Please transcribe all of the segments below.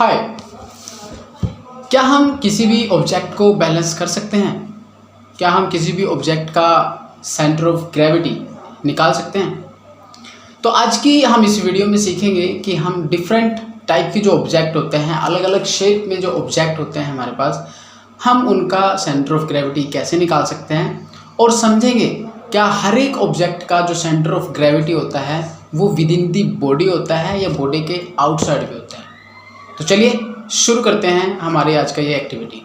हाय, क्या हम किसी भी ऑब्जेक्ट को बैलेंस कर सकते हैं? क्या हम किसी भी ऑब्जेक्ट का सेंटर ऑफ ग्रेविटी निकाल सकते हैं? तो आज की हम इस वीडियो में सीखेंगे कि हम डिफरेंट टाइप के जो ऑब्जेक्ट होते हैं, अलग अलग शेप में जो ऑब्जेक्ट होते हैं हमारे पास, हम उनका सेंटर ऑफ ग्रेविटी कैसे निकाल सकते हैं और समझेंगे क्या हर एक ऑब्जेक्ट का जो सेंटर ऑफ ग्रेविटी होता है वो विद इन दी बॉडी होता है या बॉडी के आउटसाइड भी होता है। तो चलिए शुरू करते हैं हमारी आज का ये एक्टिविटी।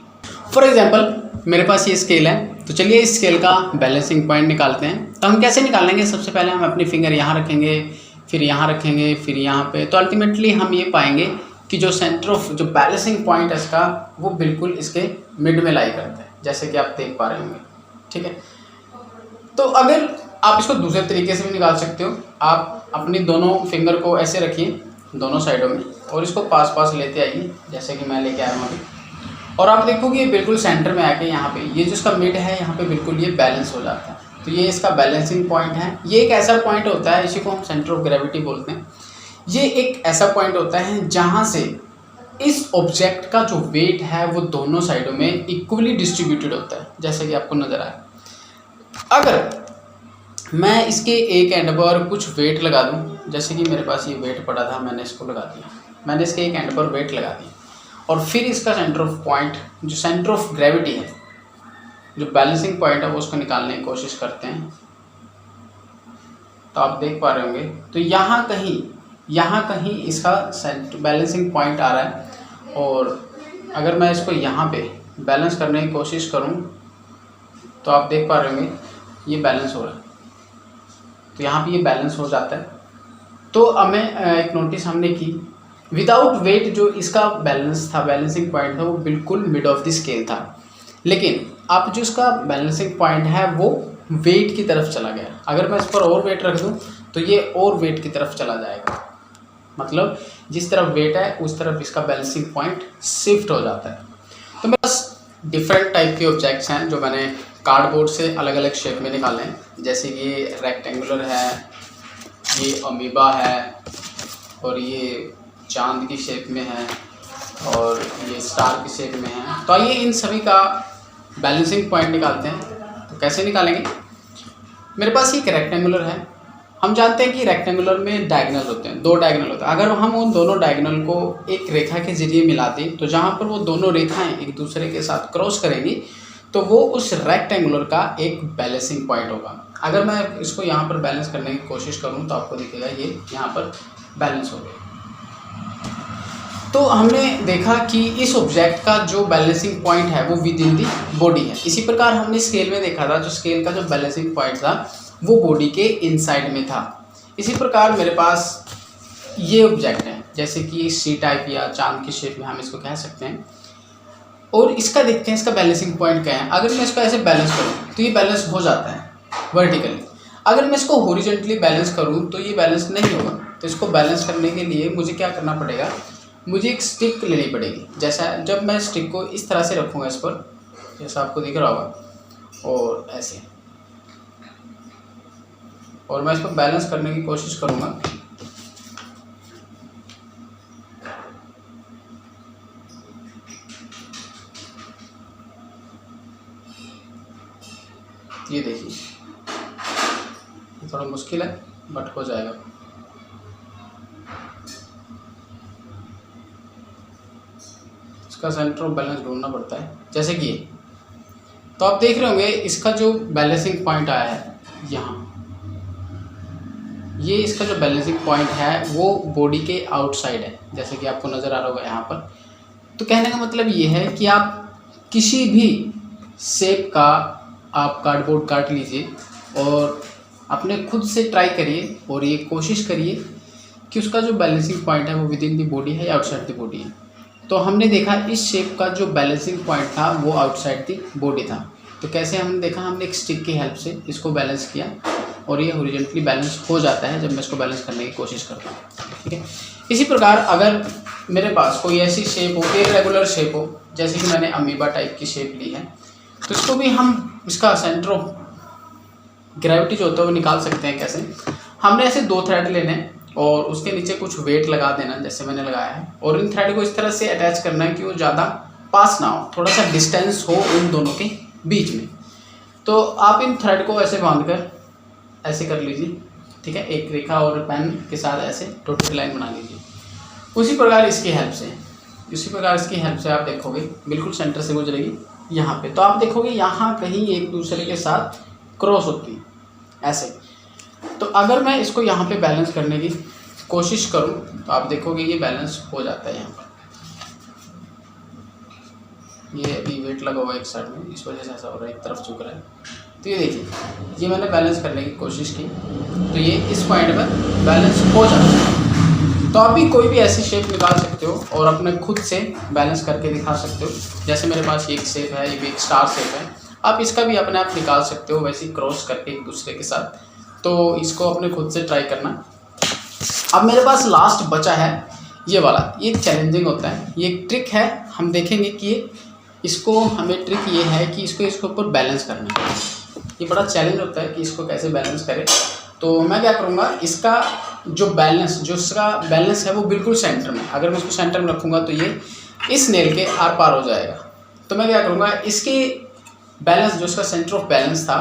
फॉर एग्जांपल मेरे पास ये स्केल है, तो चलिए इस स्केल का बैलेंसिंग पॉइंट निकालते हैं। तो हम कैसे निकालेंगे? सबसे पहले हम अपनी फिंगर यहाँ रखेंगे, फिर यहाँ रखेंगे, फिर यहाँ पे। तो अल्टीमेटली हम ये पाएंगे कि जो सेंटर ऑफ जो बैलेंसिंग पॉइंट है इसका वो बिल्कुल इसके मिड में लाई करता है, जैसे कि आप देख पा रहे होंगे। ठीक है, तो अगर आप इसको दूसरे तरीके से भी निकाल सकते हो। आप अपनी दोनों फिंगर को ऐसे रखिए दोनों साइडों में और इसको पास पास लेते आइए, जैसे कि मैं लेके आया हूँ अभी। और आप देखोगे ये बिल्कुल सेंटर में आके यहाँ पे ये जो इसका मिड है यहाँ पे बिल्कुल ये बैलेंस हो जाता है। तो ये इसका बैलेंसिंग पॉइंट है। ये एक ऐसा पॉइंट होता है, इसी को हम सेंटर ऑफ ग्रेविटी बोलते हैं। ये एक ऐसा पॉइंट होता है जहाँ से इस ऑब्जेक्ट का जो वेट है वो दोनों साइडों में इक्वली डिस्ट्रीब्यूटेड होता है, जैसे कि आपको नज़र आए। अगर मैं इसके एक एंड पर कुछ वेट लगा दूं, जैसे कि मेरे पास ये वेट पड़ा था, मैंने इसको लगा दिया, मैंने इसके एक एंड पर वेट लगा दिया और फिर इसका सेंटर ऑफ पॉइंट जो सेंटर ऑफ ग्रेविटी है, जो बैलेंसिंग पॉइंट है वो उसको निकालने की कोशिश करते हैं। तो आप देख पा रहे होंगे, तो यहाँ कहीं इसका बैलेंसिंग पॉइंट आ रहा है। और अगर मैं इसको यहाँ पे बैलेंस करने की कोशिश करूँ तो आप देख पा रहे होंगे ये बैलेंस हो रहा है। तो यहाँ पे ये बैलेंस हो जाता है। तो हमें एक नोटिस हमने की, विदाउट वेट जो इसका बैलेंस था, बैलेंसिंग पॉइंट था, वो बिल्कुल मिड ऑफ द स्केल था। लेकिन अब जो इसका बैलेंसिंग पॉइंट है वो वेट की तरफ चला गया। अगर मैं इस पर और वेट रख दूं तो ये और वेट की तरफ चला जाएगा, मतलब जिस तरफ वेट है उस तरफ इसका बैलेंसिंग पॉइंट शिफ्ट हो जाता है। तो मेरे पास डिफरेंट टाइप के ऑब्जेक्ट्स हैं जो मैंने कार्डबोर्ड से अलग अलग शेप में निकाले हैं, जैसे कि ये रेक्टेंगुलर है, ये अमीबा है, और ये चांद की शेप में है, और ये स्टार की शेप में है। तो आइए इन सभी का बैलेंसिंग पॉइंट निकालते हैं। तो कैसे निकालेंगे? मेरे पास एक रेक्टेंगुलर है। हम जानते हैं कि रेक्टेंगुलर में डायगोनल होते हैं, दो डायगोनल होते हैं। अगर हम उन दोनों डायगोनल को एक रेखा के जरिए मिला दें तो जहाँ पर वो दोनों रेखाएं एक दूसरे के साथ क्रॉस करेंगी तो वो उस रेक्टेंगुलर का एक बैलेंसिंग पॉइंट होगा। अगर मैं इसको यहाँ पर बैलेंस करने की कोशिश करूँ तो आपको दिखेगा ये यहाँ पर बैलेंस हो गया। तो हमने देखा कि इस ऑब्जेक्ट का जो बैलेंसिंग पॉइंट है वो विद इन दी बॉडी है। इसी प्रकार हमने स्केल में देखा था, जो स्केल का जो बैलेंसिंग पॉइंट था वो बॉडी के इनसाइड में था। इसी प्रकार मेरे पास ये ऑब्जेक्ट है, जैसे कि सी टाइप या चांद की शेप में हम इसको कह सकते हैं। और इसका देखते हैं इसका बैलेंसिंग पॉइंट क्या है। अगर मैं इसको ऐसे बैलेंस करूँ तो ये बैलेंस हो जाता है वर्टिकली। अगर मैं इसको हॉरिजॉन्टली बैलेंस करूँ तो ये बैलेंस नहीं होगा। तो इसको बैलेंस करने के लिए मुझे क्या करना पड़ेगा? मुझे एक स्टिक लेनी पड़ेगी। जैसा जब मैं स्टिक को इस तरह से रखूँगा इस पर, जैसा आपको दिख रहा होगा, और ऐसे, और मैं इसको बैलेंस करने की कोशिश करूँगा। ये देखिए, थोड़ा मुश्किल है बट हो जाएगा। इसका सेंटर ऑफ बैलेंस ढूंढना पड़ता है, जैसे कि ये। तो आप देख रहे होंगे इसका जो बैलेंसिंग पॉइंट आया है यहाँ, ये इसका जो बैलेंसिंग पॉइंट है वो बॉडी के आउटसाइड है, जैसे कि आपको नज़र आ रहा होगा यहाँ पर। तो कहने का मतलब ये है कि आप किसी भी शेप का आप कार्डबोर्ड काट लीजिए और अपने खुद से ट्राई करिए और ये कोशिश करिए कि उसका जो बैलेंसिंग पॉइंट है वो विद इन दी बॉडी है या आउटसाइड दी बॉडी है। तो हमने देखा इस शेप का जो बैलेंसिंग पॉइंट था वो आउटसाइड दी बॉडी था। तो कैसे हमने देखा? हमने एक स्टिक की हेल्प से इसको बैलेंस किया और ये हॉरिजॉन्टली बैलेंस हो जाता है जब मैं इसको बैलेंस करने की कोशिश करता हूँ। ठीक है, इसी प्रकार अगर मेरे पास कोई ऐसी शेप हो, इर्रेगुलर शेप हो, जैसे कि मैंने अमीबा टाइप की शेप ली है, तो इसको भी हम इसका सेंटर ऑफ ग्रेविटी जो होता है वो निकाल सकते हैं। कैसे? हमने ऐसे दो थ्रेड लेने हैं और उसके नीचे कुछ वेट लगा देना जैसे मैंने लगाया है, और इन थ्रेड को इस तरह से अटैच करना है कि वो ज़्यादा पास ना हो, थोड़ा सा डिस्टेंस हो उन दोनों के बीच में। तो आप इन थ्रेड को ऐसे बांधकर ऐसे कर लीजिए, ठीक है, एक रेखा और पेन के साथ ऐसे डॉटेड लाइन बना लीजिए। उसी प्रकार इसकी हेल्प से आप देखोगे बिल्कुल सेंटर से गुजरेगी यहाँ पे, तो आप देखोगे यहाँ कहीं एक दूसरे के साथ क्रॉस होती है ऐसे। तो अगर मैं इसको यहाँ पे बैलेंस करने की कोशिश करूँ तो आप देखोगे ये बैलेंस हो जाता है। यहाँ पर ये अभी वेट लगा हुआ है एक साइड में, इस वजह से ऐसा हो रहा है, एक तरफ झुक रहा है। तो ये देखिए, ये मैंने बैलेंस करने की कोशिश की तो ये इस पॉइंट पर बैलेंस हो जाता है। तो आप भी कोई भी ऐसी शेप निकाल सकते हो और अपने खुद से बैलेंस करके दिखा सकते हो। जैसे मेरे पास ये एक शेप है, ये भी एक स्टार शेप है, आप इसका भी अपने आप निकाल सकते हो वैसे ही क्रॉस करके एक दूसरे के साथ। तो इसको अपने खुद से ट्राई करना। अब मेरे पास लास्ट बचा है ये वाला, ये चैलेंजिंग होता है, ये एक ट्रिक है, हम देखेंगे कि इसको हमें ट्रिक ये है कि इसको इसके ऊपर बैलेंस करना है। ये बड़ा चैलेंज होता है कि इसको कैसे बैलेंस करें। तो मैं क्या करूँगा, इसका जो इसका बैलेंस है वो बिल्कुल सेंटर में, अगर मैं इसको सेंटर में रखूँगा तो ये इस नेल के आर पार हो जाएगा। तो मैं क्या करूँगा, इसके बैलेंस जो इसका सेंटर ऑफ बैलेंस था,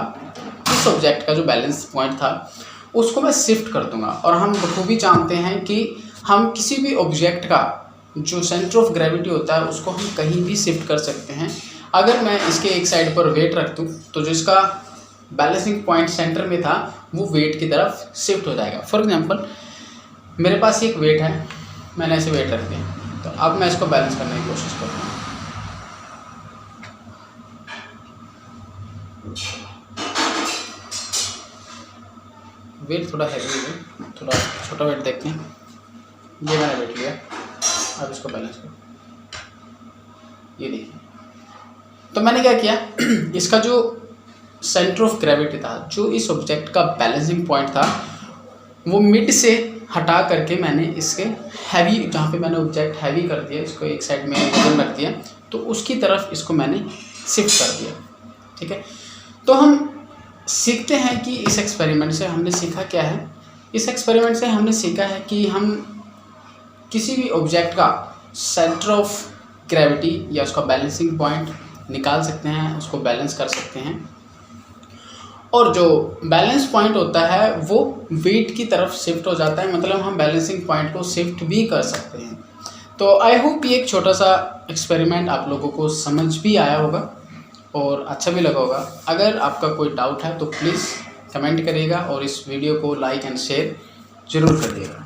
इस ऑब्जेक्ट का जो बैलेंस पॉइंट था उसको मैं शिफ्ट कर दूंगा। और हम बखूबी जानते हैं कि हम किसी भी ऑब्जेक्ट का जो सेंटर ऑफ ग्रेविटी होता है उसको हम कहीं भी शिफ्ट कर सकते हैं। अगर मैं इसके एक साइड पर वेट रख दूँ तो जो इसका बैलेंसिंग पॉइंट सेंटर में था वो वेट की तरफ शिफ्ट हो जाएगा। फॉर एग्जांपल मेरे पास एक वेट है, मैंने ऐसे वेट रख दिया, तो अब मैं इसको बैलेंस करने की कोशिश करूँगा। वेट थोड़ा हैवी है, थोड़ा छोटा वेट देखते हैं। ये मैंने वेट लिया, अब इसको बैलेंस करो, ये देखिए। तो मैंने क्या किया, इसका जो सेंटर ऑफ ग्रेविटी था, जो इस ऑब्जेक्ट का बैलेंसिंग पॉइंट था, वो मिड से हटा करके मैंने इसके हैवी, जहाँ पे मैंने ऑब्जेक्ट हैवी कर दिया, इसको एक साइड में वजन रख दिया, तो उसकी तरफ इसको मैंने शिफ्ट कर दिया। ठीक है, तो हम सीखते हैं कि इस एक्सपेरिमेंट से हमने सीखा क्या है। इस एक्सपेरिमेंट से हमने सीखा है कि हम किसी भी ऑब्जेक्ट का सेंटर ऑफ ग्रेविटी या उसका बैलेंसिंग पॉइंट निकाल सकते हैं, उसको बैलेंस कर सकते हैं, और जो बैलेंस पॉइंट होता है वो वेट की तरफ शिफ्ट हो जाता है, मतलब हम बैलेंसिंग पॉइंट को शिफ्ट भी कर सकते हैं। तो आई होप ये एक छोटा सा एक्सपेरिमेंट आप लोगों को समझ भी आया होगा और अच्छा भी लगा होगा। अगर आपका कोई डाउट है तो प्लीज़ कमेंट करिएगा और इस वीडियो को लाइक एंड शेयर ज़रूर करिएगा।